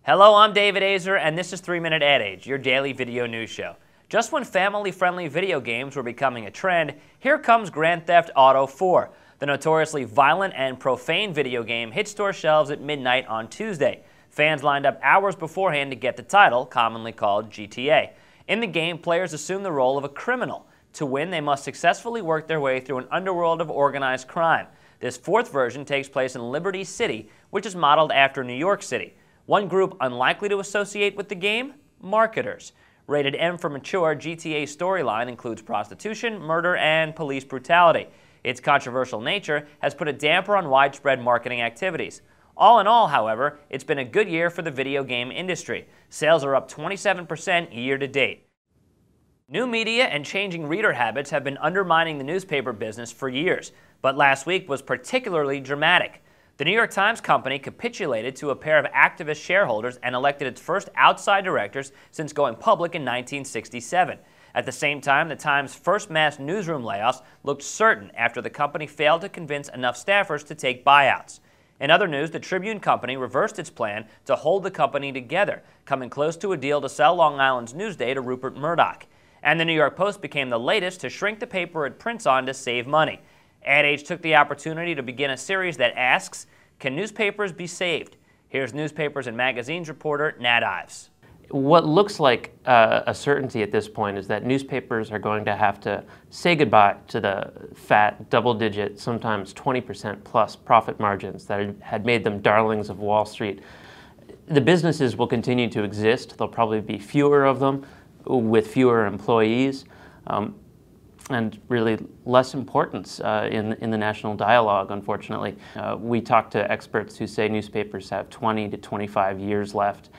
Hello, I'm David Azer, and this is 3-Minute Ad Age, your daily video news show. Just when family-friendly video games were becoming a trend, here comes Grand Theft Auto 4. The notoriously violent and profane video game hit store shelves at midnight on Tuesday. Fans lined up hours beforehand to get the title, commonly called GTA. In the game, players assume the role of a criminal. To win, they must successfully work their way through an underworld of organized crime. This fourth version takes place in Liberty City, which is modeled after New York City. One group unlikely to associate with the game? Marketers. Rated M for mature, GTA's storyline includes prostitution, murder, and police brutality. Its controversial nature has put a damper on widespread marketing activities. All in all, however, it's been a good year for the video game industry. Sales are up 27% year to date. New media and changing reader habits have been undermining the newspaper business for years, but last week was particularly dramatic. The New York Times Company capitulated to a pair of activist shareholders and elected its first outside directors since going public in 1967. At the same time, the Times' first mass newsroom layoffs looked certain after the company failed to convince enough staffers to take buyouts. In other news, the Tribune Company reversed its plan to hold the company together, coming close to a deal to sell Long Island's Newsday to Rupert Murdoch. And the New York Post became the latest to shrink the paper it prints on to save money. Ad Age took the opportunity to begin a series that asks, can newspapers be saved? Here's newspapers and magazines reporter Nat Ives. What looks like a certainty at this point is that newspapers are going to have to say goodbye to the fat, double-digit, sometimes 20% plus profit margins that had made them darlings of Wall Street. The businesses will continue to exist. There'll probably be fewer of them with fewer employees. And really less importance in the national dialogue, unfortunately. We talk to experts who say newspapers have 20 to 25 years left.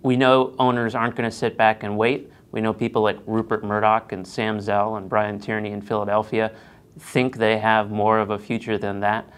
We know owners aren't going to sit back and wait. We know people like Rupert Murdoch and Sam Zell and Brian Tierney in Philadelphia think they have more of a future than that.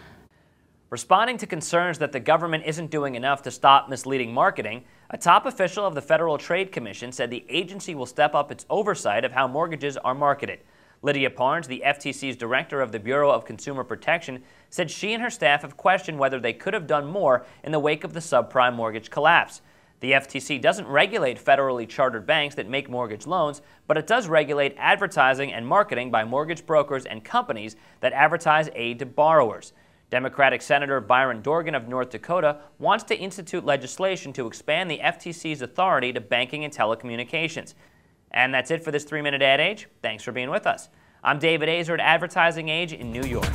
Responding to concerns that the government isn't doing enough to stop misleading marketing, a top official of the Federal Trade Commission said the agency will step up its oversight of how mortgages are marketed. Lydia Parnes, the FTC's director of the Bureau of Consumer Protection, said she and her staff have questioned whether they could have done more in the wake of the subprime mortgage collapse. The FTC doesn't regulate federally chartered banks that make mortgage loans, but it does regulate advertising and marketing by mortgage brokers and companies that advertise aid to borrowers. Democratic Senator Byron Dorgan of North Dakota wants to institute legislation to expand the FTC's authority to banking and telecommunications. And that's it for this 3-Minute Ad Age. Thanks for being with us. I'm David Azer at Advertising Age in New York.